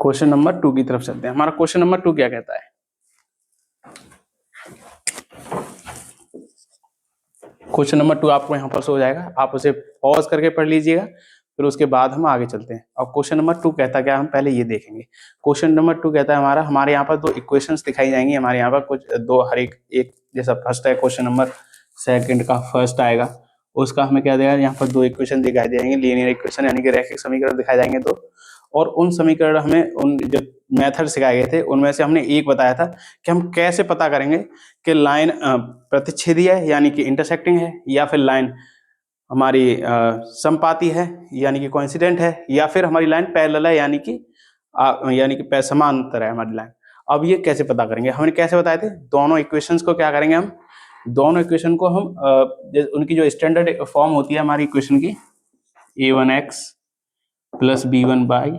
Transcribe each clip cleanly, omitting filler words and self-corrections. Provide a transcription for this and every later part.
Question number 2 की तरफ चलते हैं। हमारा क्वेश्चन नंबर 2 क्या कहता है? क्वेश्चन नंबर 2 आपको यहाँ पर शो हो जाएगा, आप उसे पॉज करके पढ़ लीजिएगा, फिर उसके बाद हम आगे चलते हैं। और क्वेश्चन नंबर 2 कहता क्या, हम पहले ये देखेंगे। क्वेश्चन नंबर 2 कहता है हमारे यहाँ पर दो इक्वेशंस दिखाई जाएंगी। हमारे यहाँ पर कुछ दो, हर एक जैसा फर्स्ट है क्वेश्चन नंबर सेकंड का फर्स्ट आएगा, उसका हमें क्या देगा, यहाँ पर दो इक्वेशन दिखाई देंगे, लीनियर इक्वेशन यानी कि रैखिक समीकरण दिखाई जाएंगे दो। और उन समीकरण हमें उन जो मेथड सिखाए गए थे उनमें से हमने एक बताया था कि हम कैसे पता करेंगे कि लाइन प्रतिच्छेदी है यानी कि इंटरसेक्टिंग है, या फिर लाइन हमारी समपाती है यानी कि कोइंसिडेंट है, या फिर हमारी लाइन पैरेलल है यानी कि समांतर है हमारी लाइन। अब ये कैसे पता करेंगे, हमने कैसे बताए थे, दोनों इक्वेशंस को क्या करेंगे, हम दोनों इक्वेशन को हम उनकी जो स्टैंडर्ड फॉर्म होती है हमारी इक्वेशन की, a1x plus b1 Y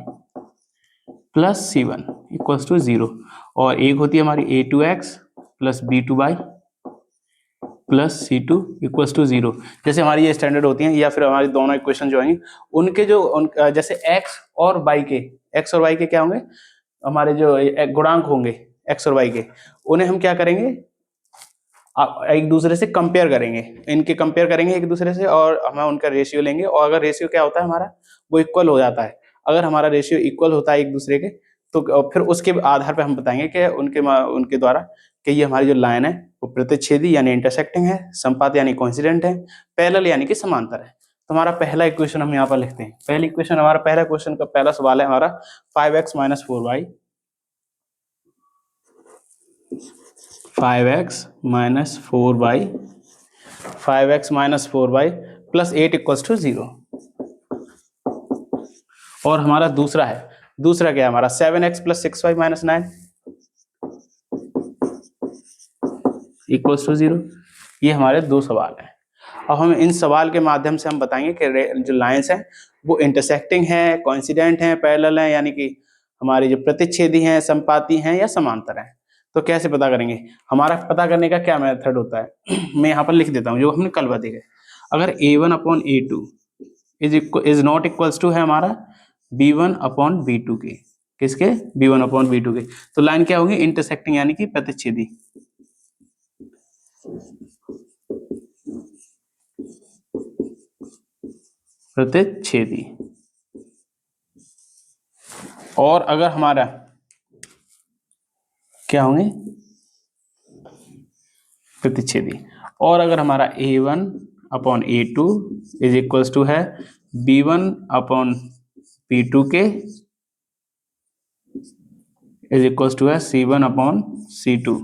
plus c1 equals to 0, और एक होती है हमारी a2x plus b2 Y plus c2 equals to 0। जैसे हमारी ये स्टैंडर्ड होती हैं, या फिर हमारी दोनों इक्वेशन जो आएंगी उनके जैसे x और y के क्या होंगे, हमारे जो गुणांक होंगे x और y के, उन्हें हम क्या करेंगे, एक दूसरे से कंपेयर करेंगे, इनके कंपेयर करेंगे एक दूसरे से, और हम उनका रेशियो लेंगे। और अगर रेशियो क्या होता है हमारा, वो इक्वल हो जाता है। अगर हमारा रेशियो इक्वल होता है एक दूसरे के, तो फिर उसके आधार पर हम बताएंगे कि उनके द्वारा कि ये हमारी जो लाइन है वो प्रतिच्छेदी यानी इंटरसेक्टिंग है, संपात यानी कोइंसिडेंट है, पैरेलल यानी कि समांतर है। तो हमारा पहला इक्वेशन हम यहाँ पर लिखते हैं। पहली इक्वेशन, हमारा पहला क्वेश्चन का पहला सवाल है हमारा 5x minus 4y, 5x minus 4y, 5x minus 4y plus 8 equals to 0। और हमारा दूसरा क्या है हमारा, 7x plus 6y minus 9 equals to 0। ये हमारे दो सवाल हैं। अब हम इन सवाल के माध्यम से हम बताएंगे कि जो लाइंस हैं वो इंटरसेक्टिंग है, कोइंसिडेंट हैं, पैरेलल हैं, यानी कि हमारी जो प्रतिच्छेदी हैं, संपाती हैं या समांतर हैं। तो कैसे पता करेंगे, हमारा पता करने का क्या मेथड होता है मैं यहाँ पर लिख देता हूँ जो हमने कल बात देखा। अगर a1 upon a2 is not equals to है हमारा b1 अपॉन b2 के, किसके, b1 अपॉन b2 के, तो लाइन क्या होगी, इंटरसेक्टिंग यानी कि प्रतिच्छेदी। प्रतिच्छेदी। और अगर हमारा क्या होंगे, प्रतिच्छेदी। और अगर हमारा a1 upon a2 is equals to है b1 अपॉन b2 के इज इक्वल्स टू है c1 अपॉन c2,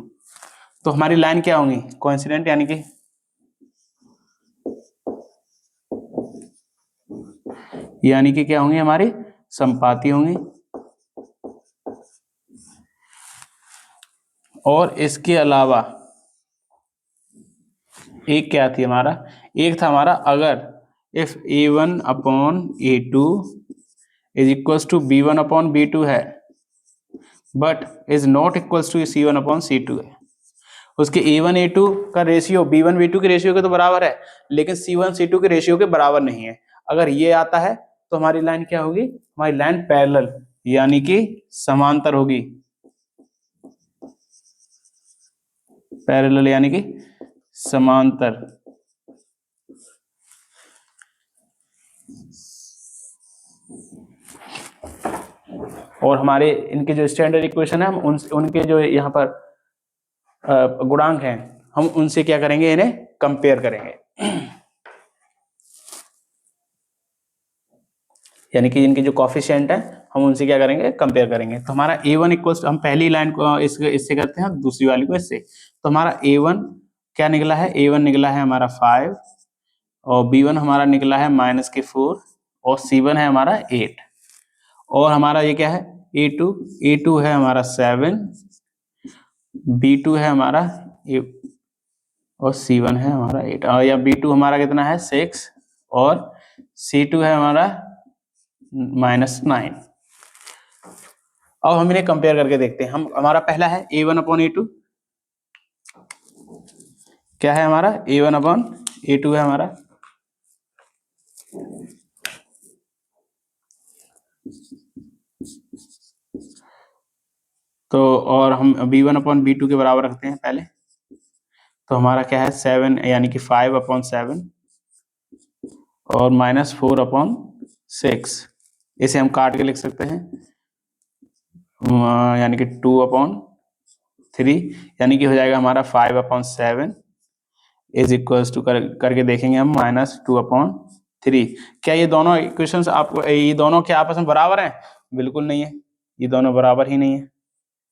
तो हमारी लाइन क्या होंगी, कोइंसिडेंट यानी कि क्या होंगी, हमारी संपाती होंगी। और इसके अलावा एक क्या थी हमारा, एक था हमारा अगर if a1 upon a2 is equals to b1 upon b2 है but is not equals to c1 upon c2 है, उसके a1 a2 का रेशियो b1 b2 के रेशियो के तो बराबर है, लेकिन c1 c2 के रेशियो के बराबर नहीं है। अगर ये आता है तो हमारी लाइन क्या होगी, हमारी लाइन पैरेलल यानी कि समांतर होगी, पैरेलल यानी कि समांतर। और हमारे इनके जो स्टैंडर्ड इक्वेशन है, हम उनके जो यहाँ पर गुणांक हैं, हम उनसे क्या करेंगे, इन्हें कंपेयर करेंगे यानी कि इनके जो कॉफिशिएंट है हम उनसे क्या करेंगे, कंपेयर करेंगे। तो हमारा a1 इक्वल्स, हम पहली लाइन को इससे करते हैं, दूसरी वाली को इससे। तो हमारा a1 क्या निकला है, a1 निकला है हमारा 5, और b1 हमारा निकला है -4, और c1 है हमारा 8, और हमारा ये क्या है, a2 है हमारा 7, b2 है हमारा और c1 है हमारा 8, और या b2 हमारा कितना है 6, और c2 है हमारा -9। अब हम इन्हें कंपेयर करके देखते हैं। हमारा पहला है a1 अपॉन a2, क्या है हमारा a1 अपॉन a2 है हमारा, तो और हम b1/b2 के बराबर रखते हैं पहले, तो हमारा क्या है 7 यानी कि 5/7 और -4/6, इसे हम काट के लिख सकते हैं यानी कि 2/3, यानी कि हो जाएगा हमारा 5/7 इज इक्वल्स टू करके देखेंगे हम -2/3। क्या ये दोनों इक्वेशंस आपको ये दोनों क्या आपस में बराबर हैं? बिल्कुल नहीं है, ये दोनों बराबर ही नहीं है।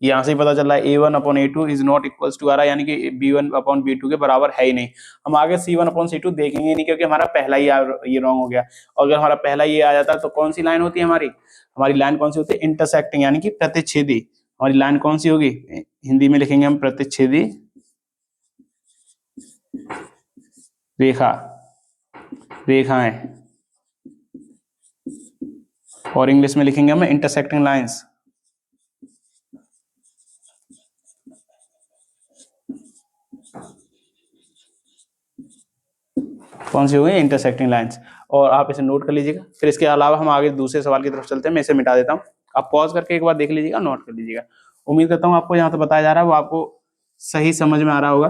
यहाँ से ही पता चल रहा है a1/a2 is not equals to आ रहा है, यानी कि b1/b2 के बराबर है ही नहीं। हम आगे c1/c2 देखेंगे नहीं, क्योंकि हमारा पहला ही ये रॉन्ग हो गया। और अगर हमारा पहला ये आ जाता तो कौन सी लाइन होती है हमारी? हमारी लाइन कौन सी होती है? इंटरसेक्टिंग, यानी कि प्रतिच्छेदी। हमारी लाइन कौन सी होगी? हिंदी में लिखेंगे हम प्रतिच्छेदी रेखा, रेखाएं, और इंग्लिश में लिखेंगे हम इंटरसेक्टिंग लाइंस। कौन सी होगी? Intersecting lines. और आप इसे नोट कर लीजिएगा। फिर इसके अलावा हम आगे दूसरे सवाल की तरफ चलते हैं। मैं इसे मिटा देता हूँ, आप पॉज करके एक बार देख लीजिएगा, नोट कर लीजिएगा। उम्मीद करता हूँ आपको यहाँ तो बताया जा रहा है वो आपको सही समझ में आ रहा होगा।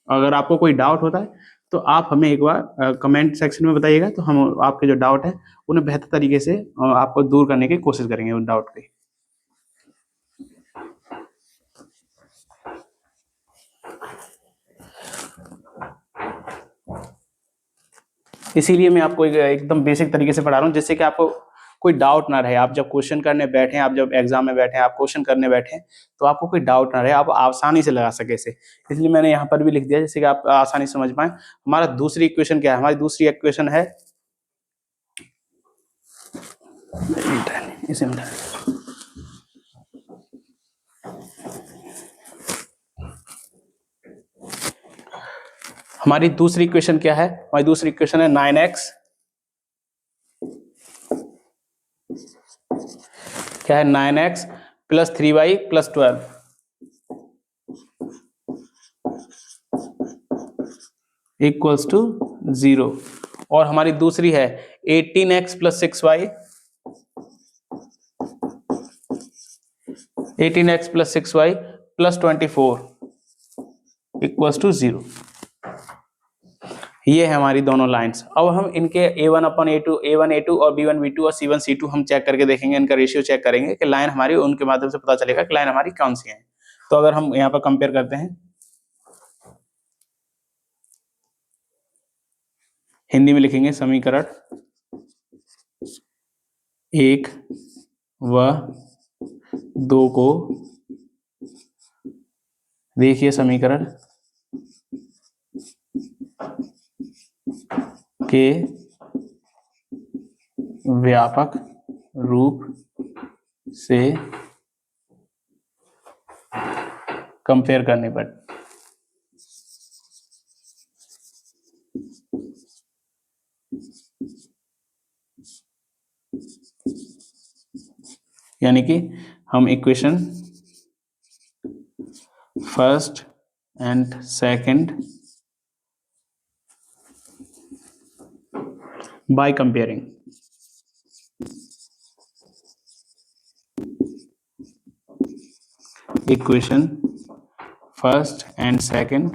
अगर आपको कोई डाउट होता है तो आप हमें एक बार कमेंट सेक्शन में बताइएगा, तो हम आपके जो डाउट है उन्हें बेहतर तरीके से आपको दूर करने की कोशिश करेंगे उन डाउट की। इसीलिए मैं आपको एकदम बेसिक तरीके से पढ़ा रहा हूँ, जिससे कि आपको कोई डाउट ना रहे। आप जब क्वेश्चन करने बैठे, आप जब एग्जाम में बैठे, आप क्वेश्चन करने बैठे, तो आपको कोई डाउट ना रहे, आप आसानी से लगा सके इसे। इसलिए मैंने यहाँ पर भी लिख दिया, जिससे कि आप आसानी से समझ पाए। हमारा दूसरी इक्वेशन क्या है? हमारी दूसरी इक्वेशन है, इसे हमारी दूसरी इक्वेशन क्या है? हमारी दूसरी इक्वेशन है 9x, क्या है? 9x + 3y + 12 equals to 0। और हमारी दूसरी है 18x + 6y, 18x + 6y + 24 equals to 0। ये है हमारी दोनों लाइंस। अब हम इनके a1/a2 और b1b2 और c1c2 हम चेक करके देखेंगे, इनका रेशियो चेक करेंगे कि लाइन हमारी, उनके माध्यम से पता चलेगा कि लाइन हमारी कौन सी है। तो अगर हम यहाँ पर कंपेयर करते हैं, हिंदी में लिखेंगे समीकरण 1 व 2 को, देखिए समीकरण के व्यापक रूप से कंपेयर करने पर यानी कि हम equation first and second by comparing equation first and second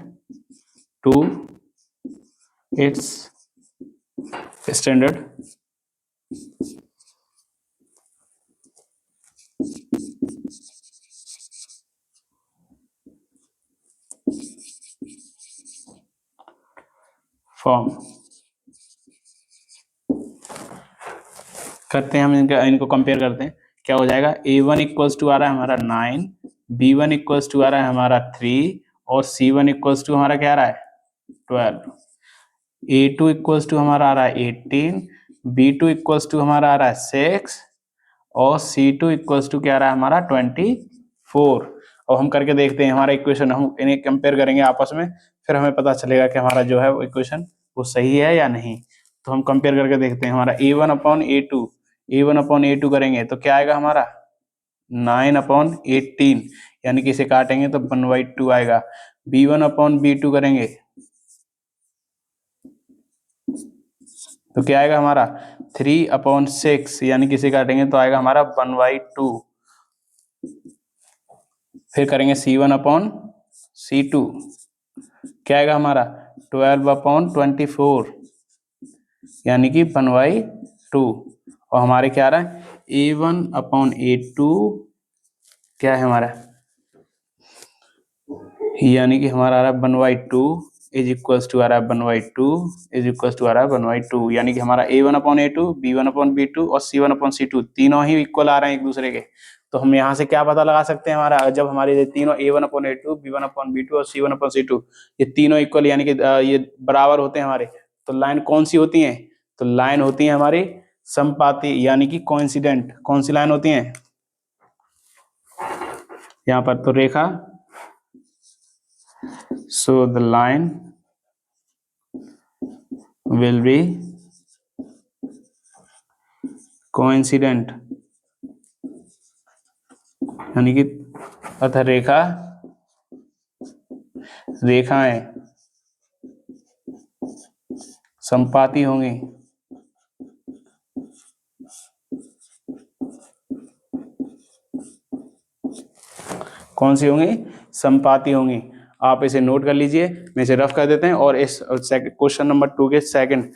to its standard form करते हैं। हम इनको कंपेयर करते हैं, क्या हो जाएगा? a1 इक्वल्स टू आ रहा है हमारा 9, b1 इक्वल्स टू आ रहा है हमारा 3 और c1 इक्वल्स टू हमारा क्या आ रहा है? 12। a2 इक्वल्स टू हमारा आ रहा है 18, b2 इक्वल्स टू हमारा आ रहा है 6 और c2 इक्वल्स टू क्या आ रहा है हमारा 24। अब हम करके देखते हैं हमारा इक्वेशन, हम इन्हें कंपेयर करेंगे आपस में, फिर हमें पता चलेगा कि हमारा जो है वो इक्वेशन वो सही है या नहीं। तो हम कंपेयर करके देखते हैं। हमारा a1/a2 करेंगे तो क्या आएगा हमारा? 9/18, यानी कि इसे काटेंगे तो 1/2 आएगा। b1/b2 करेंगे तो क्या आएगा हमारा? 3/6, यानी कि इसे काटेंगे तो आएगा हमारा 1/2। फिर करेंगे C1/C2, क्या आएगा हमारा 12/24, यानी कि 1/2। और हमारे क्या आ रहा है A1/A2, क्या है हमारा, यानी कि हमारा आ रहा है 1/2 इज इक्वल्स टू आ रहा है 1/2 इज इक्वल्स टू आ रहा है 1/2, यानी कि हमारा A1/A2, B1/B2 और C1/C2 तीनों ही इक्वल आ रहे हैं एक दूसरे के। तो हम यहाँ से क्या पता लगा सकते हैं, हमारा जब हमारे ये तीनों A1/A2, B1/B2 और C1/C2 ये तीनों इक्वल यानी कि ये बराबर होते हैं हमारे, तो लाइन कौन सी होती है, तो लाइन होती है हमारी समपाती यानी कि कोइंसिडेंट। कौन सी लाइन होती है यहाँ पर, तो रेखा, so the line will be coincident, यानी कि अतः रेखाएं संपाती होंगी। कौन सी होंगी, संपाती होंगी। आप इसे नोट कर लीजिए, मैं इसे रफ कर देते हैं और इस क्वेश्चन नंबर 2 के सेकंड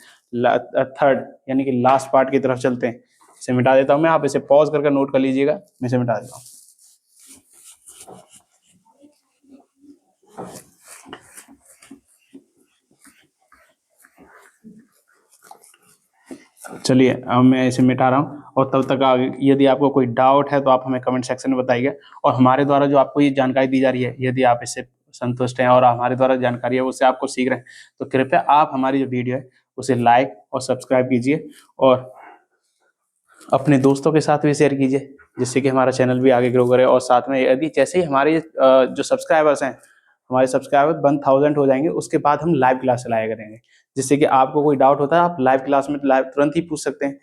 थर्ड यानी कि लास्ट पार्ट की तरफ चलते हैं। इसे मिटा देता हूं मैं, आप इसे पॉज करके नोट कर लीजिएगा, मैं इसे मिटा देता हूं। चलिए अब मैं इसे मिटा रहा हूँ, और तब तक यदि आपको कोई डाउट है तो आप हमें कमेंट सेक्शन में बताइए। और हमारे द्वारा जो आपको ये जानकारी दी जा रही है, यदि आप इससे संतुष्ट हैं और हमारे द्वारा जानकारी है उससे आपको सीख रहे हैं, तो कृपया आप हमारी जो वीडियो है उसे लाइक और सब्सक्राइब कीजिए और अपने दोस्तों के साथ भी शेयर कीजिए, जिससे कि हमारा चैनल भी आगे ग्रो करे। और साथ में यदि जैसे ही हमारे जो सब्सक्राइबर्स हैं, हमारे सब्सक्राइबर 1000 हो जाएंगे, उसके बाद हम लाइव क्लास चलाया करेंगे, जिससे कि आपको कोई डाउट होता है आप लाइव क्लास में लाइव तुरंत ही पूछ सकते हैं।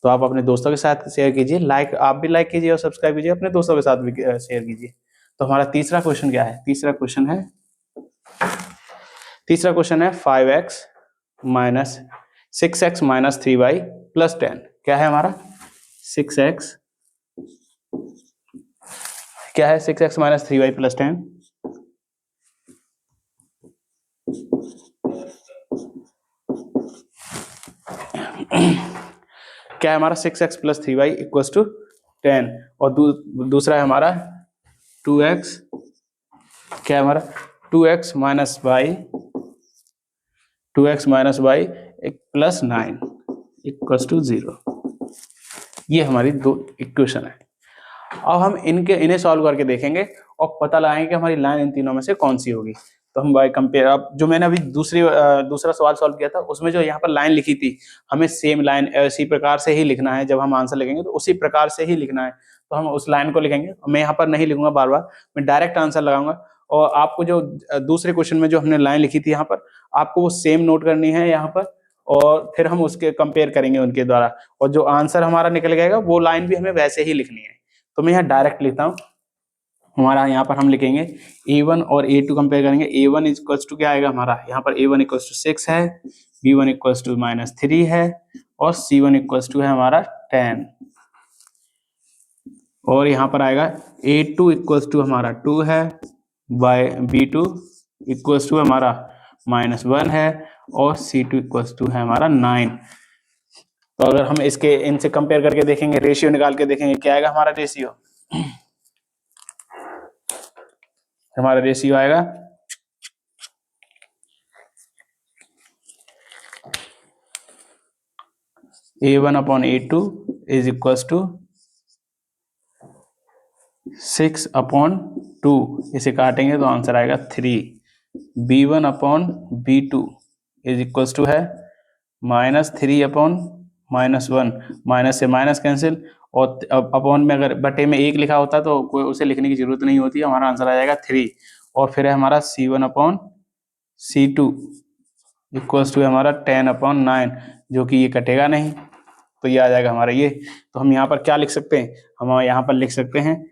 तो आप अपने दोस्तों के साथ शेयर कीजिए, लाइक आप भी लाइक कीजिए और सब्सक्राइब कीजिए, अपने दोस्तों के साथ भी शेयर कीजिए। तो हमारा तीसरा क्वेश्चन क्या है, तीसरा क्वेश्चन है 5x minus 6x minus 3y plus 10। क्या है हमारा 6x, क्या है 6x माइनस 3y प्लस 10। क्या है हमारा 6x plus 3y equals to 10, और दूसरा है हमारा 2x, क्या है हमारा 2x minus Y plus 9 equals to 0। ये हमारी दो इक्वेशन है। अब हम इन्हें सॉल्व करके देखेंगे और पता लगाएंगे कि हमारी लाइन इन तीनों में से कौन सी होगी। तो हम बाय कंपेयर, अब जो मैंने अभी दूसरा सवाल सॉल्व किया था उसमें जो यहाँ पर लाइन लिखी थी, हमें सेम लाइन इसी प्रकार से ही लिखना है। जब हम आंसर लिखेंगे तो उसी प्रकार से ही लिखना है, तो हम उस लाइन को लिखेंगे। मैं यहाँ पर नहीं लिखूंगा बार बार, मैं डायरेक्ट आंसर लगाऊंगा। और आपको जो दूसरे क्वेश्चन में जो हमने लाइन लिखी थी यहाँ पर, आपको वो सेम नोट करनी है यहाँ पर, और फिर हम उसके कंपेयर करेंगे उनके द्वारा, और जो आंसर हमारा निकल जाएगा वो लाइन भी हमें वैसे ही लिखनी है। तो मैं यहाँ डायरेक्ट लिखता हूँ, हमारा यहाँ पर हम लिखेंगे A1 और A2 कंपेयर करेंगे। A1 इक्वल्स टू क्या आएगा हमारा, यहाँ पर A1 इक्वल्स टू 6 है, B1 इक्वल्स टू -3 है, और C1 इक्वल्स टू है हमारा 10, और यहाँ पर आएगा A2 इक्वल्स टू हमारा 2 है, B2 इक्वल्स टू हमारा -1 है, और C2 इक्वल्स टू है हमारा 9। तो अगर हम इसके इनसे कंपेयर करके देखेंगे, रेशियो निकाल के देखेंगे, क्या आएगा हमारा रेशियो, हमारा रेशियो आएगा A1/A2 इज इक्वल्स टू 6/2, इसे काटेंगे तो आंसर आएगा 3। B1/B2 इज इक्वल्स टू है -3/-1, माइनस से माइनस कैंसिल, और अपॉन में अगर बटे में 1 लिखा होता तो कोई उसे लिखने की जरूरत नहीं होती, हमारा आंसर आ जाएगा 3। और फिर है हमारा C1/C2 इक्वल्स टू हमारा 10/9, जो कि ये कटेगा नहीं, तो ये आ जाएगा हमारा ये। तो हम यहाँ पर क्या लिख सकते हैं, हम यहाँ पर लिख सकते हैं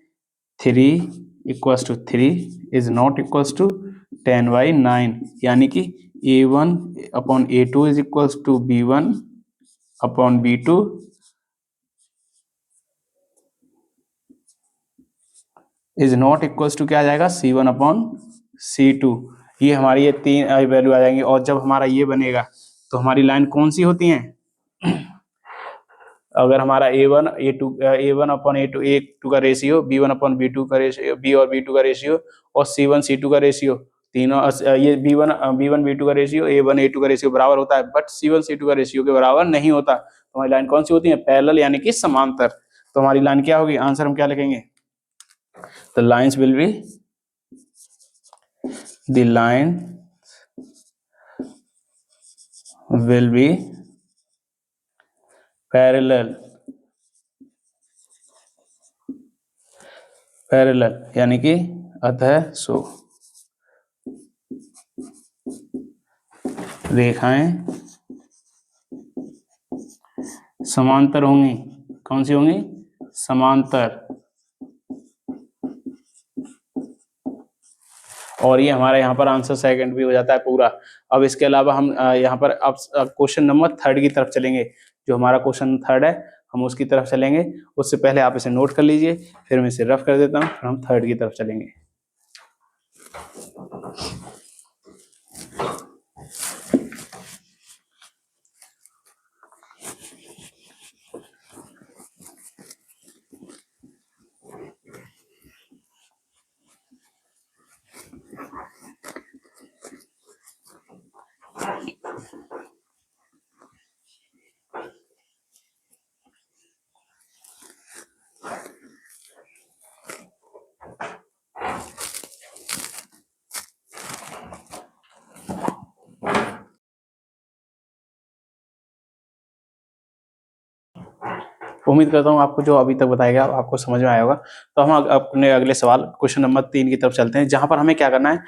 3 equals to 3 is not equals to 10/9, यानी कि A1/A2 is equals to B1/B2 is not equals to क्या आ जाएगा, C1/C2। ये हमारी ये तीन वैल्यू आ जाएंगी। और जब हमारा ये बनेगा तो हमारी लाइन कौन सी होती है, अगर हमारा A1/A2 A2 का रेशियो, B1/B2 का रेशियो, B और B2 का रेशियो और C1/C2 का रेशियो तीनों ये B1/B2 का रेशियो, A1/A2 का रेशियो बराबर होता है, बट C1/C2 का रेशियो के बराबर नहीं होता। तो हमारी लाइन कौन सी होती है, पैरेलल यानी कि समांतर। तो हमारी लाइन क्या होगी, आंसर हम क्या लिखेंगे, the lines will be, the line will be parallel, parallel यानी कि अतः सो रेखाएं समांतर होंगी। कौन सी होंगी, समांतर। और ये हमारा यहाँ पर आंसर सेकंड भी हो जाता है पूरा। अब इसके अलावा हम यहाँ पर अब क्वेश्चन नंबर थर्ड की तरफ चलेंगे। जो हमारा क्वेश्चन थर्ड है हम उसकी तरफ चलेंगे। उससे पहले आप इसे नोट कर लीजिए, फिर मैं इसे रफ कर देता हूँ, फिर हम थर्ड की तरफ चलेंगे। उम्मीद करता हूँ आपको जो अभी तक बताया गया आपको समझ में आया होगा। तो हम अपने अगले सवाल क्वेश्चन नंबर 3 की तरफ चलते हैं, जहां पर हमें क्या करना है,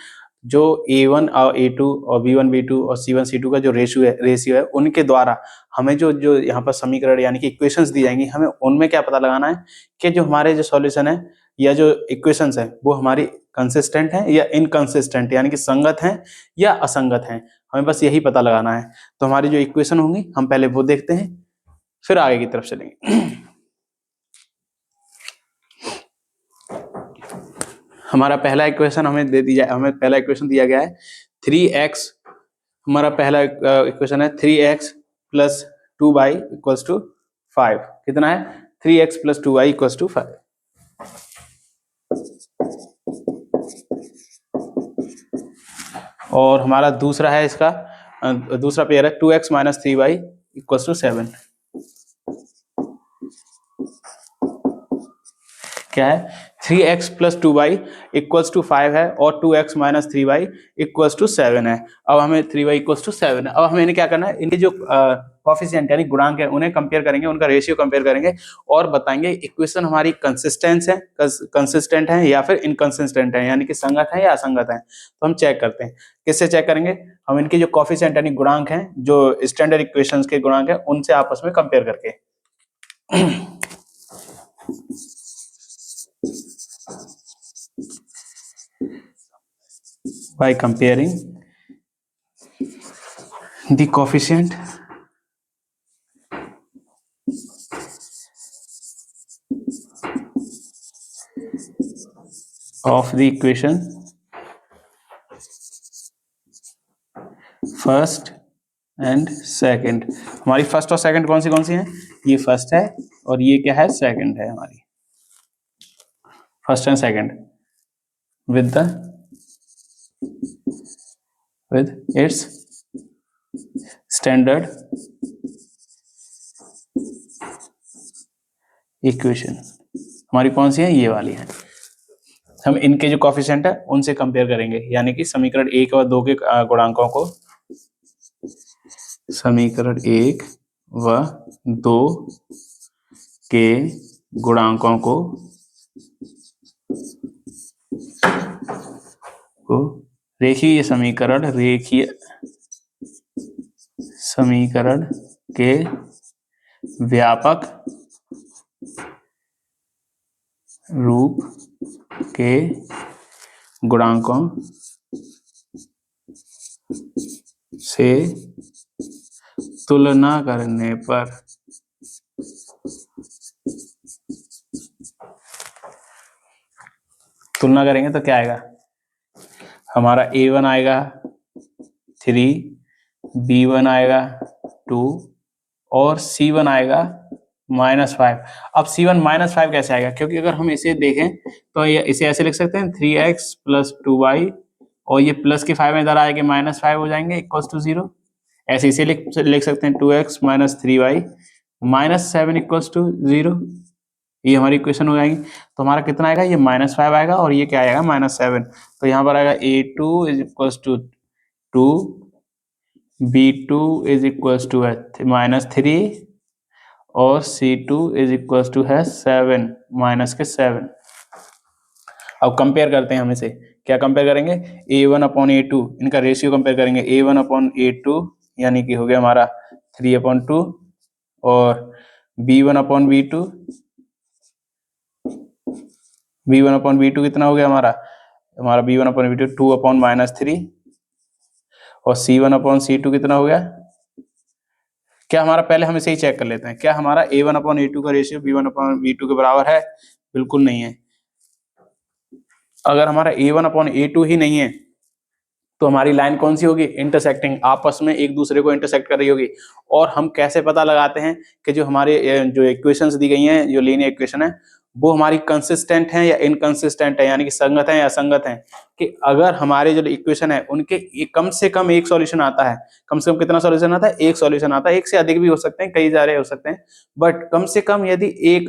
जो A1 और A2 और B1/B2 और C1/C2 का जो रेशियो है उनके द्वारा हमें जो जो यहाँ पर समीकरण यानी कि इक्वेशंस दी जाएंगी, हमें उनमें क्या पता लगाना है कि जो हमारे जो सॉल्यूशन है या जो इक्वेशंस है वो हमारी कंसिस्टेंट है या इनकंसिस्टेंट, यानी कि संगत है या असंगत है। हमें बस यही पता लगाना है। तो हमारी जो इक्वेशन होंगी हम पहले वो देखते हैं, फिर आगे की तरफ चलेंगे। हमारा पहला इक्वेशन हमें दे दिया, हमें पहला इक्वेशन दिया गया है 3x। हमारा पहला इक्वेशन है 3x plus 2y equals to 5। कितना है, 3x plus 2y equals to 5। और हमारा दूसरा है इसका दूसरा पेयर है 2x minus 3y equals to 7। क्या है, 3x plus 2y equals to 5 है और 2x minus 3y equals to 7 है। अब हमें 3y इक्वल्स टू 7 है। अब हमें इन्हें क्या करना है, इनके जो कोफिशिएंट यानी गुणांक है उन्हें कंपेयर करेंगे, उनका रेशियो कंपेयर करेंगे और बताएंगे इक्वेशन हमारी कंसिस्टेंट है या फिर इनकंसिस्टेंट है, यानी कि संगत है या असंगत है। तो हम चेक करते हैं, किससे चेक करेंगे, हम इनके जो कोफिशिएंट यानी गुणांक हैं, जो स्टैंडर्ड इक्वेशंस के गुणांक हैं, उनसे आपस में कंपेयर करके। by comparing the coefficient of the equation first and second. हमारी फर्स्ट और सेकंड कौन सी हैं, ये फर्स्ट है और ये क्या है, सेकंड है। हमारी first and second with its standard equation. हमारी कौन सी है, ये वाली है। हम इनके जो कोफिशिएंट है उनसे कंपेयर करेंगे, यानी कि समीकरण 1 और 2 के गुणांकों को, समीकरण 1 व 2 के गुणांकों को रेखीय समीकरण के व्यापक रूप के गुणांकों से तुलना करने पर तुलना करेंगे तो क्या आएगा, हमारा A1 आएगा 3, B1 आएगा 2 और C1 आएगा -5। अब C1 -5 कैसे आएगा, क्योंकि अगर हम इसे देखें तो ये इसे ऐसे लिख सकते हैं 3x + 2y और ये प्लस के 5 इधर आएंगे -5 हो जाएंगे इक्वल्स टू 0। ऐसे इसे लिख सकते हैं 2x - 3y -7 इक्वल्स टू 0। ये हमारी इक्वेशन हो जाएगी। तो हमारा कितना आएगा, ये -5 आएगा और ये क्या आएगा -7। तो यहाँ पर आएगा A2 = 2, B2 = -3 और C2 = 7 -7। अब कंपेयर करते हैं हम इसे, क्या कंपेयर करेंगे, A1/A2 इनका रेशियो कंपेयर करेंगे। A1/A2 यानी कि हो गया हमारा 3/2 और B1/B2 कितना हो गया हमारा B1/B2 2/-3 और C1/C2 कितना हो गया। क्या हमारा, पहले हम इसे ही चेक कर लेते हैं, क्या हमारा A1/A2 का रेशियो B1/B2 के बराबर है, बिल्कुल नहीं है। अगर हमारा A1/A2 ही नहीं है तो हमारी लाइन कौन सी होगी, इंटरसेक्टिंग, आपस में एक दूसरे को इंटरसेक्ट कर रही होगी। और हम कैसे पता लगाते हैं कि जो हमारे जो इक्वेशंस दी गई हैं, जो लीनियर इक्वेशन है, वो हमारी कंसिस्टेंट है या इनकंसिस्टेंट है, यानी कि संगत है या असंगत है। कि अगर हमारे जो इक्वेशन है उनके कम से कम एक सॉल्यूशन आता है, कम से कम कितना सॉल्यूशन आता है, एक सॉल्यूशन आता है, एक से अधिक भी हो सकते हैं, कई सारे हो सकते हैं, बट कम से कम यदि एक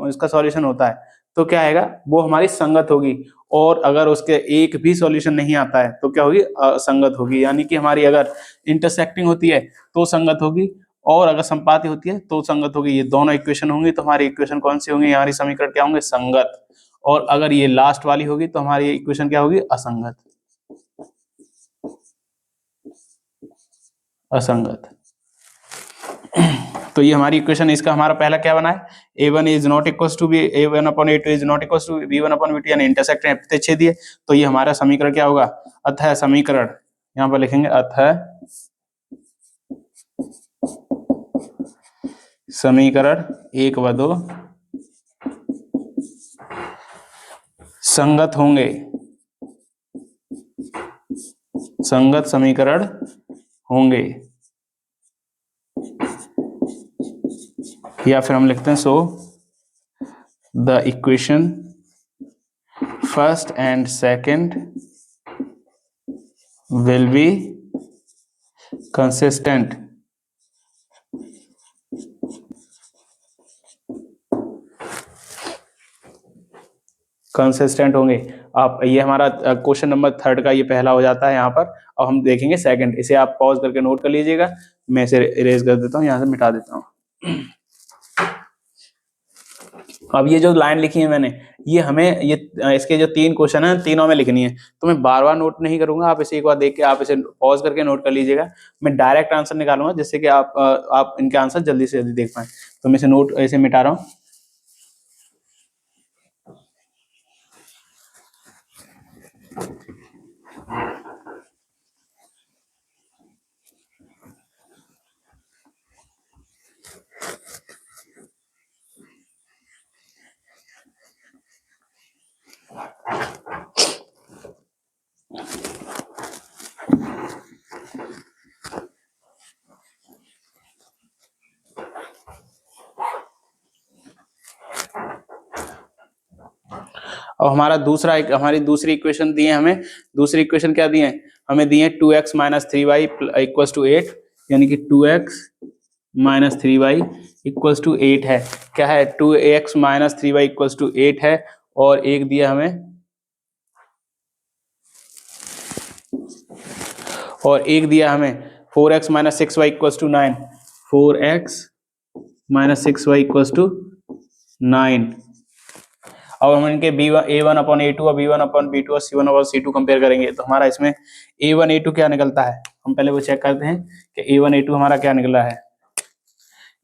इसका सॉल्यूशन होता है तो क्या आएगा, वो हमारी संगत होगी। और अगर उसके एक भी सॉल्यूशन नहीं आता है तो क्या होगी, असंगत होगी। यानी कि हमारी अगर इंटरसेक्टिंग होती है तो संगत होगी और अगर संपाती होती है तो संगत होगी। ये दोनों इक्वेशन होंगी तो हमारी इक्वेशन कौन सी होंगी, हमारी समीकरण क्या होंगे, संगत। और अगर ये लास्ट वाली होगी तो हमारी इक्वेशन क्या होगी, असंगत। असंगत। तो ये हमारी इक्वेशन, इसका हमारा पहला क्या बना है, A1 is not equals to A1/A2 is not equals to B1/B2 यानी इंटरसेक्ट प्रतिच्छेदी है। तो ये हमारा समीकरण क्या होगा, अतः समीकरण, यहाँ पर लिखेंगे अतः समीकरण 1 व 2 संगत होंगे, संगत समीकरण होंगे। या फिर हम लिखते हैं so the equation first and second will be consistent. Consistent होंगे। आप ये हमारा क्वेश्चन नंबर 3 का ये पहला हो जाता है यहाँ पर। अब हम देखेंगे सेकंड, इसे आप पॉज करके नोट कर लीजिएगा। मैं इसे इरेज कर देता हूँ, यहाँ से मिटा देता हूँ। अब ये जो लाइन लिखी है मैंने, ये हमें ये इसके जो 3 क्वेश्चन है तीनों में लिखनी है। तो मैं बार बार नोट नहीं करूंगा, आप इसे एक बार देख के आप इसे पॉज करके नोट कर लीजिएगा। मैं डायरेक्ट आंसर निकालूंगा जिससे कि आप इनके आंसर जल्दी से जल्दी देख पाए। तो मैं इसे नोट ऐसे मिटा रहा हूँ। अब हमारा हमारी दूसरी इक्वेशन दी है हमें। दूसरी इक्वेशन क्या दी है हमें, दी है 2x - 3y = 8, यानी कि 2x - 3y = 8 है। क्या है, 2x - 3y = 8 है। और एक दिया हमें, और एक दिया हमें 4x - 6y = 9। 4x - 6y = 9। अब हम इनके A1/A2 और B1/B2 और C1/C2 कंपेयर करेंगे तो हमारा इसमें A1/A2 क्या निकलता है, हम पहले वो चेक करते हैं कि A1/A2 हमारा क्या निकला है।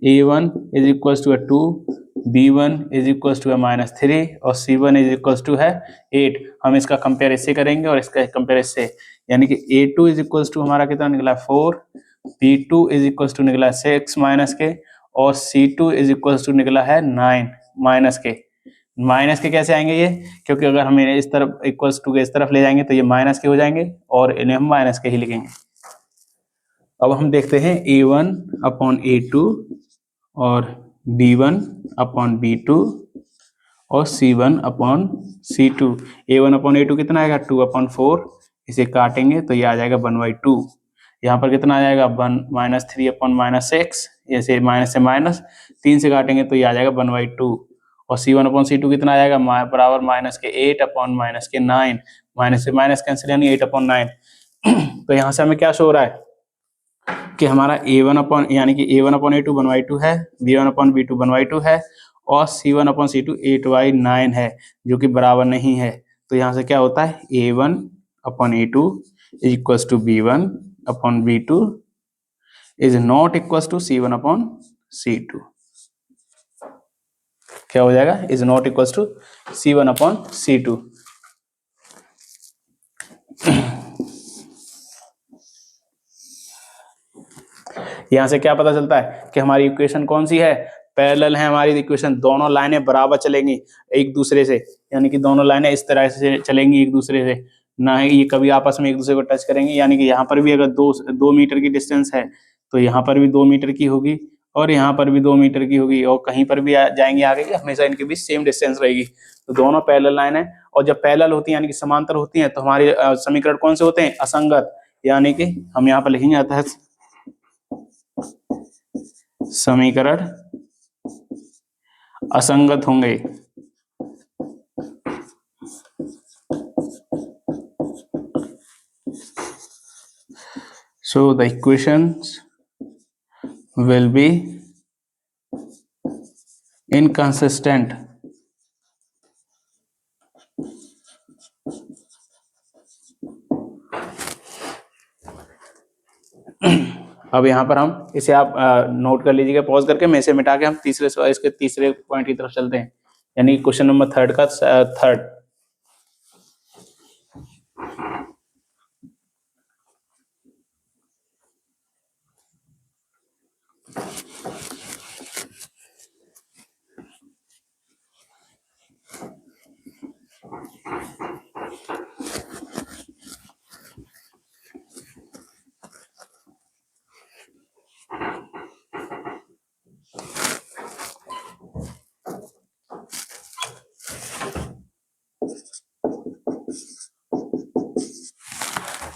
A1 = 2, B1 = -3 और C1 = 8। हम इसका कंपेयर इससे करेंगे और इसका कंपेयर इससे, यानी कि A2 = हमारा कितना निकला 4, B2 = निकला 6 - के और C2 = निकला है 9 - के। माइनस के कैसे आएंगे ये, क्योंकि अगर हम इन्हें इस तरफ इक्वल्स टू के इस तरफ ले जाएंगे तो ये माइनस के हो जाएंगे और इन्हें हम माइनस के ही लिखेंगे। अब हम देखते हैं A1 अपॉन A2 और B1 अपॉन B2 और C1 upon C2। A1 upon A2 कितना आएगा 2/4, इसे काटेंगे तो ये आ जाएगा 1/2। यहाँ पर कितना आ जाएगा 1 -3 अपॉन -6, ऐसे माइनस से माइनस 3 से काटेंगे तो ये आ जाएगा 1/2। और C1 अपॉन C2 कितना आ जाएगा बराबर माइनस के 8 अपॉन माइनस के 9, माइनस से माइनस कैंसिल यानी 8/9। तो यहाँ से हमें क्या शो हो रहा है कि हमारा A1 अपॉन यानी कि A1 अपॉन A2 1/2 है, B1 अपॉन B2 1/2 है और C1 अपॉन C2 8/9 है, जो कि बराबर नहीं है। तो यहाँ से क्या होता है A1 upon A2 equals to B1 upon B2 is not equals to C1 upon C2। क्या हो जाएगा is not equals to C1 upon C2। यहाँ से क्या पता चलता है कि हमारी इक्वेशन कौन सी है, पैरेलल है हमारी इक्वेशन, दोनों लाइनें बराबर चलेंगी एक दूसरे से, यानी कि दोनों लाइनें इस तरह से चलेंगी एक दूसरे से, ना ही ये कभी आपस में एक दूसरे को टच करेंगे। यानी कि यहाँ पर भी अगर 2 मीटर की डिस्टेंस है तो यहाँ पर भी 2 मीटर की होगी और यहाँ पर भी 2 मीटर की होगी, और कहीं पर भी जाएंगे आगे हमेशा इनके बीच सेम डिस्टेंस रहेगी। तो दोनों पैरेलल लाइन है, और जब पैरेलल होती है यानी कि समांतर होती है तो हमारे समीकरण कौन से होते हैं असंगत, यानी कि हम यहाँ पर लिखेंगे अतः समीकरण असंगत होंगे। So the equations will be inconsistent। अब यहाँ पर हम इसे आप नोट कर लीजिएगा पॉज करके, मैं इसे मिटा के हम इसके तीसरे पॉइंट की तरफ चलते हैं, यानी क्वेश्चन नंबर 3 का थर्ड।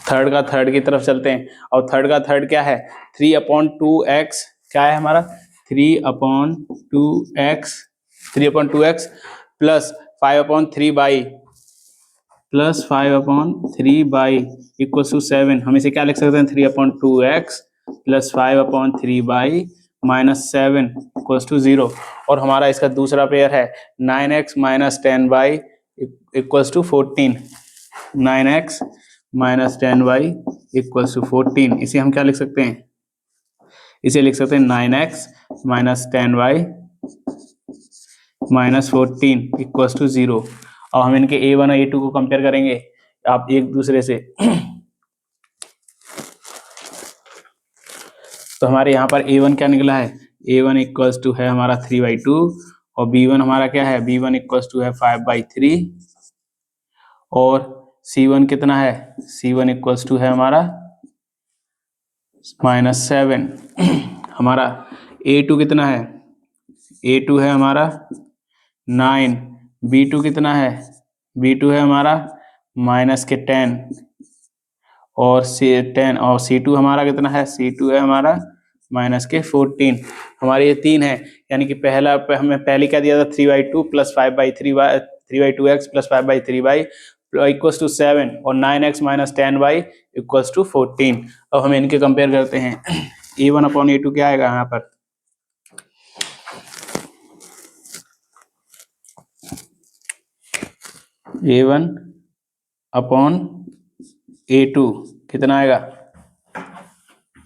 थर्ड का थर्ड की तरफ चलते हैं, और थर्ड का थर्ड क्या है 3/2x, क्या है हमारा 3/2x प्लस 5/3 इक्वल टू 7। हम इसे क्या लिख सकते हैं 3/2x प्लस 5/3 -7 इक्वल टू 0। और हमारा इसका दूसरा पेयर है 9x - 10y equal to 14, 9x - 10y equal to 14। इसे हम क्या लिख सकते हैं, इसे लिख सकते हैं 9x - 10y -14 इक्वल टू 0। और हम इनके A1 और A2 को कंपेयर करेंगे आप एक दूसरे से। तो हमारे यहाँ पर A1 क्या निकला है, A1 इक्वल टू है हमारा 3/2 और B1 हमारा क्या है, B1 इक्वल टू है 5/3 और C1 कितना है, C1 इक्वल टू है हमारा -7। हमारा A2 कितना है, A2 है हमारा 9, B2 कितना है, B2 है हमारा -10 और C10 और C2 हमारा कितना है, C2 है हमारा -14। हमारे ये 3 है, यानी कि पहला हमें पहले क्या दिया था 3/2 plus 3/2x plus 5/3y equals to 7 और 9x - 10y इक्वल्स टू 14। अब हम इनके कंपेयर करते हैं। A1/A2 क्या आएगा यहाँ पर, A1/A2 कितना आएगा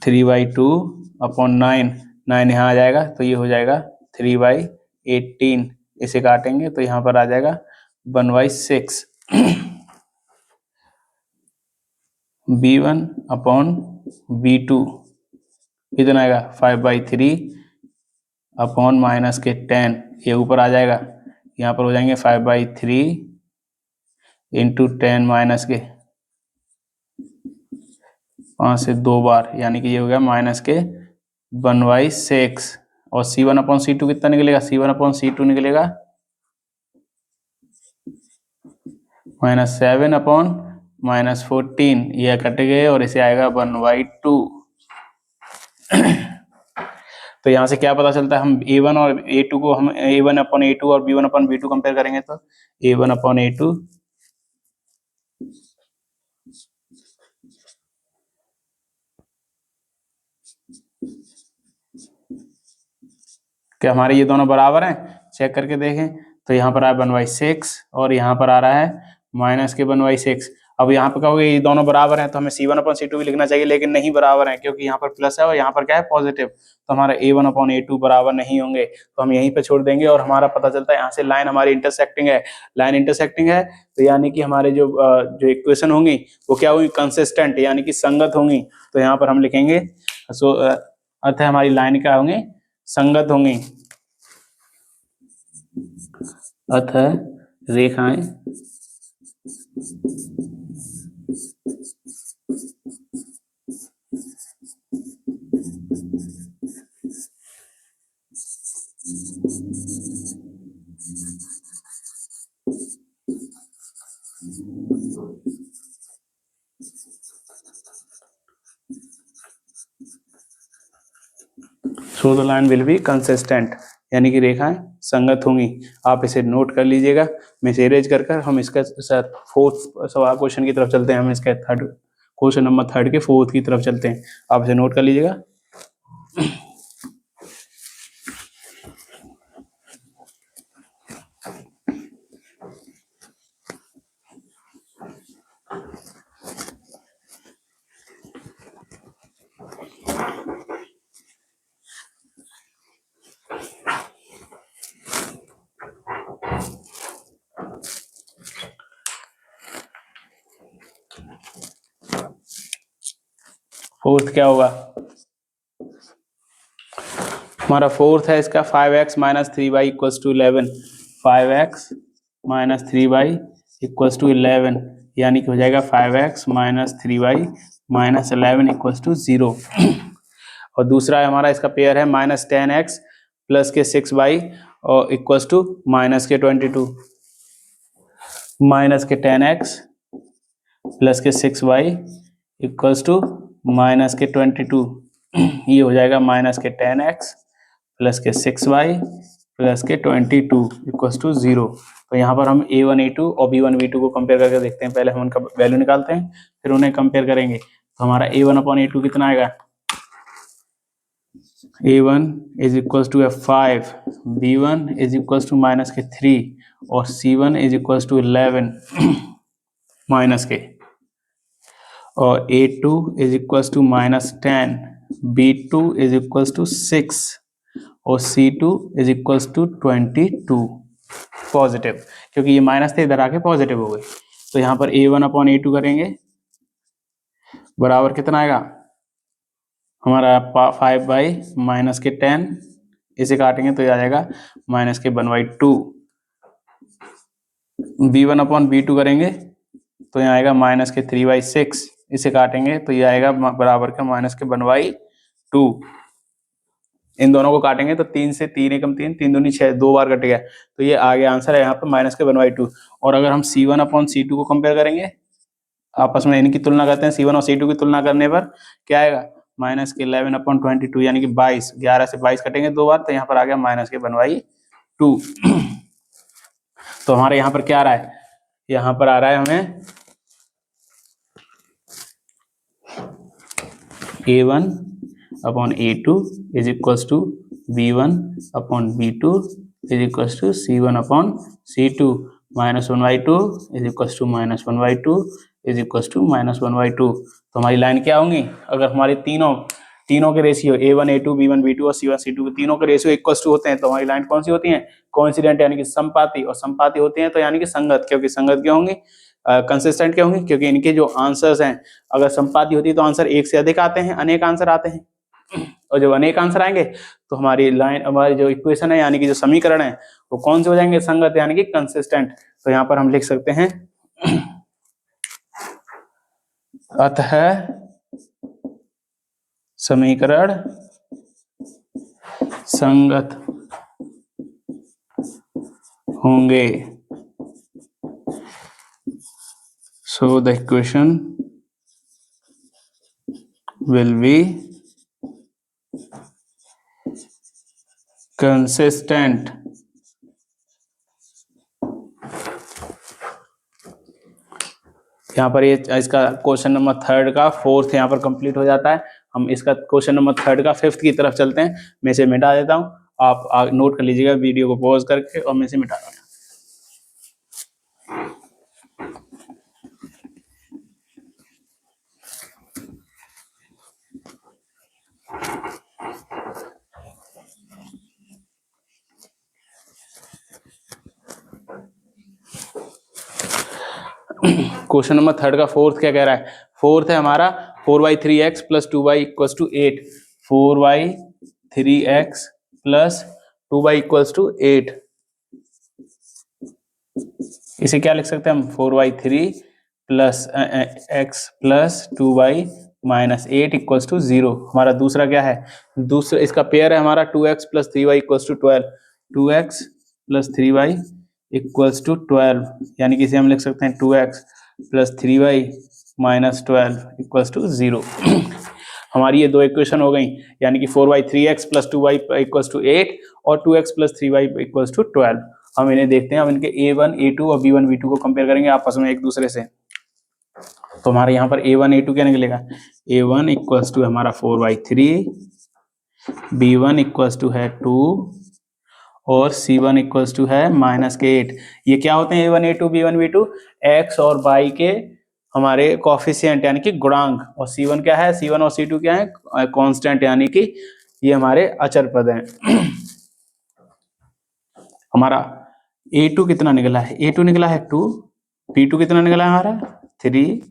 3/2/9, 9 यहाँ आ जाएगा तो ये हो जाएगा 3/18। इसे काटेंगे तो यहाँ पर आ जाएगा 1/6। B1/B2 कितना आएगा 5/3 अपॉन -10, ये ऊपर आ जाएगा यहाँ पर हो जाएंगे 5/3 इंटू 10 माइनस के 5 से 2 बार, यानी कि ये हो गया माइनस के 1/6। और C1/C2 कितना निकलेगा? C1/C2 निकलेगा -7/-14, ये कट गए और इसे आएगा 1/2। तो यहाँ से क्या पता चलता है, हम A1 और A2 को हम A1/A2 और B1/B2 कंपेयर करेंगे तो A1/A2 क्या हमारे ये दोनों बराबर हैं? चेक करके देखें तो यहाँ पर आया 1/6 और यहाँ पर आ रहा है माइनस के 1/6। अब यहाँ पर कहोगे ये दोनों बराबर हैं तो हमें C1/C2 भी लिखना चाहिए, लेकिन नहीं बराबर है, क्योंकि यहाँ पर प्लस है और यहाँ पर क्या है, पॉजिटिव। तो हमारा A1/A2 बराबर नहीं होंगे, तो हम यहीं पे छोड़ देंगे। और हमारा पता चलता है यहाँ से लाइन हमारी इंटरसेक्टिंग है। लाइन इंटरसेक्टिंग है तो यानी कि हमारे जो इक्वेशन होंगी वो क्या होंगी, कंसिस्टेंट, यानी कि संगत होंगी। तो यहाँ पर हम लिखेंगे अर्थ है हमारी लाइन क्या होंगी, संगत होंगी। अर्थ है रेखाएं so the line will be consistent, यानी कि रेखाएं संगत होंगी। आप इसे नोट कर लीजिएगा। मैं इसे इरेज कर हम इसका फोर्थ सवाल क्वेश्चन की तरफ चलते हैं। हम इसके थर्ड क्वेश्चन नंबर 3 के फोर्थ की तरफ चलते हैं। आप इसे नोट कर लीजिएगा। फोर्थ क्या होगा हमारा? फोर्थ है इसका 5x - 3y = 11। 5x - 3y = 11, यानी कि हो जाएगा 5x - 3y - 11 = 0। और दूसरा है हमारा, इसका पेयर है -10x प्लस के 6y और इक्वल्स टू -22। माइनस के 10x प्लस के 6y इक्वल्स टू -22। ये हो जाएगा माइनस के 10x प्लस के 6y प्लस के 22 इक्वल्स टू 0। तो यहाँ पर हम A1 A2 और B1 B2 को कंपेयर करके देखते हैं। पहले हम उनका वैल्यू निकालते हैं, फिर उन्हें कंपेयर करेंगे। तो हमारा A1/A2 कितना आएगा? A1 is equals to 5, B1 is equals to -3 और C1 is equals to 11 minus के, और A2 is equals to -10, B2 is equals to 6 और C2 is equals to 22 positive, क्योंकि ये माइनस थे इधर आके पॉजिटिव हो गए। तो यहाँ पर A1/A2 करेंगे बराबर कितना आएगा हमारा 5 - -10, इसे काटेंगे तो ये आ जाएगा -1/2। B1/B2 करेंगे तो यहाँ आएगा -3/6, इसे काटेंगे तो ये आएगा बराबर का -1/2। इन दोनों को काटेंगे तो 3 से 3 एकम 3, 3 दूनी 6, 2 बार कट गया, तो ये आगे आंसर है यहाँ पर -1/2। और अगर हम C1/C2 को कंपेयर करेंगे, आपस में इनकी तुलना करते हैं, C1 और C2 की तुलना करने पर क्या आएगा -11/22, यानी कि 22, 11 से 22 कटेंगे 2 बार, तो यहाँ पर आ गया -1/2। तो हमारे यहाँ पर क्या आ रहा है? यहाँ पर आ रहा है हमें A1/A2 is equals to B1/B2 is equals to C1/C2 -1/2 is equals to -1/2 is equals to -1/2। तो हमारी लाइन क्या होंगी? अगर हमारे तीनों के ratio A1 A2 B1 B2 और C1 C2 तीनों के रेशियो इक्वल्स टू होते हैं तो हमारी लाइन कौन सी होती है? कोइंसिडेंट, यानी कि संपाती। और संपाती होती हैं तो यानी कि संगत, क्योंकि संगत क्या होंगी? कंसिस्टेंट क्या होंगी? क्योंकि इनके जो आंसर्स हैं, अगर संपाती होती है तो आंसर एक से अधिक आते हैं, अनेक आंसर आते हैं। और जब अनेक आंसर आएंगे तो हमारी लाइन, हमारी जो इक्वेशन है यानी कि जो समीकरण है वो कौन से हो जाएंगे, संगत यानी कि कंसिस्टेंट। तो यहाँ पर हम लिख सकते हैं अतः समीकरण संगत होंगे, so the equation will be consistent। यहाँ पर ये इसका क्वेश्चन नंबर थर्ड का फोर्थ यहाँ पर कंप्लीट हो जाता है। हम इसका क्वेश्चन नंबर थर्ड का फिफ्थ की तरफ चलते हैं। मैं इसे मिटा देता हूँ, आप नोट कर लीजिएगा वीडियो को पॉज करके, और मैं इसे मिटा रहा हूँ। क्वेश्चन नंबर थर्ड का फोर्थ क्या कह रहा है, फोर्थ है हमारा 4/3x + 2y = 8। 4/3x + 2y = 8। इसे क्या लिख सकते हैं हम, 4/3 + x + 2y - 8 = 0। हमारा दूसरा क्या है, दूसरा इसका पेयर है हमारा 2x + 3y = 12। 2x + 3y = 12, यानी कि इसे हम लिख सकते हैं 2x + 3y - 12 = 0। हमारी ये दो इक्वेशन हो गई, यानी कि 4/3x + 2y = 8 और 2x + 3y = 12। हम इन्हें देखते हैं, हम इनके A1 A2 और B1 B2 को कंपेयर करेंगे आपस में एक दूसरे से। तो हमारे यहाँ पर A1 A2 क्या निकलेगा, A1 = हमारा 4/3, B1 = है 2 और C1 = है -8। ये क्या होते हैं A1 A2 B1 B2, x और y के हमारे कोफिशिएंट यानी कि गुणांक, और C1 क्या है, C1 और C2 क्या है, कांस्टेंट यानी कि ये हमारे अचर पद हैं। हमारा A2 कितना निकला है, A2 निकला है 2, B2 कितना निकला है हमारा 3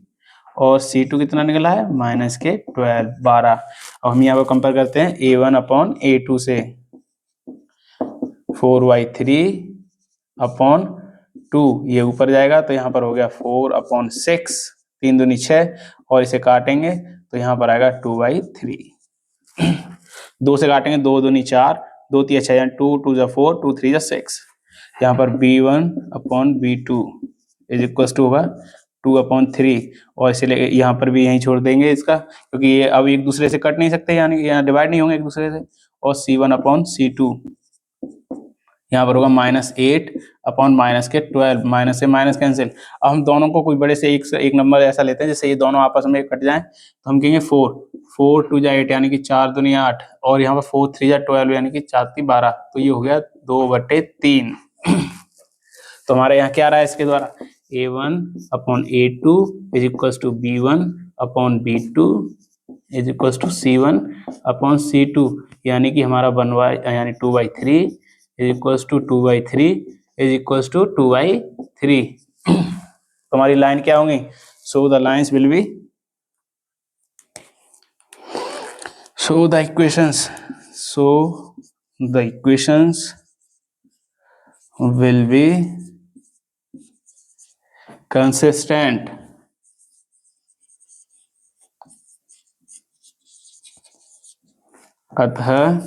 और C2 कितना निकला है -12। अब हम यहाँ पर कंपेयर करते हैं A1/A2 से, 4/3/2, ये ऊपर जाएगा तो यहाँ पर हो गया 4/6, 3 दूनी 6, और इसे काटेंगे तो यहाँ पर आएगा 2/3। 2 से काटेंगे 2 दूनी 4, 2 3 6 2 2 4 2 3 6। यहाँ पर B1/B2 = होगा 2/3, और इसीलिए यहाँ पर भी यहीं छोड़ देंगे इसका, क्योंकि ये अब एक दूसरे से कट नहीं सकते, यानी कि यहाँ डिवाइड नहीं होंगे एक दूसरे से। और C1/C2 यहाँ पर होगा -8/-12, माइनस से माइनस कैंसिल। अब हम दोनों को कोई बड़े से एक नंबर ऐसा लेते हैं जिससे ये दोनों आपस में कट जाएं, तो हम कहेंगे 4 4 2 8 यानी कि 4 दूनी 8, और यहाँ पर 4 3 12 यानी कि 4 3 12, तो ये हो गया 2/3। तो हमारे यहाँ क्या रहा है इसके द्वारा, A1/A2 = B1/B2 = C1/C2, यानी कि हमारा 2/3 = 2/3 तो हमारी लाइन क्या होंगी, so the lines will be, so the equations will be consistent। अतः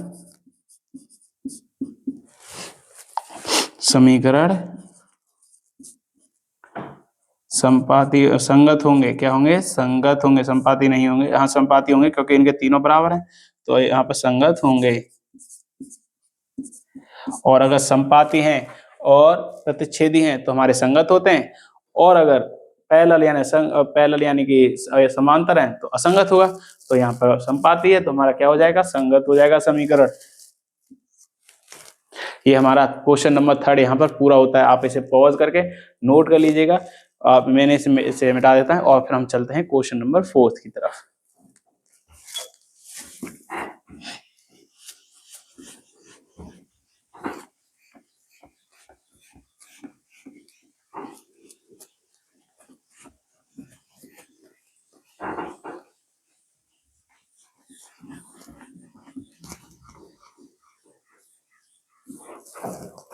समीकरण संपाती संगत होंगे, क्या होंगे, संगत होंगे, संपाती नहीं होंगे। हाँ संपाती होंगे क्योंकि इनके तीनों बराबर हैं, तो यहाँ पर संगत होंगे। और अगर संपाती हैं और प्रतिच्छेदी हैं तो हमारे संगत होते हैं, और अगर पैरेलल यानी कि समांतर हैं तो असंगत होगा। तो यहाँ पर संपाती है तो हमारा क्या हो जाएगा, संगत हो जाएगा समीकरण। ये हमारा क्वेश्चन नंबर थर्ड यहाँ पर पूरा होता है। आप इसे पॉज करके नोट कर लीजिएगा। मैंने इसे मिटा देता है और फिर हम चलते हैं क्वेश्चन नंबर फोर्थ की तरफ। मच।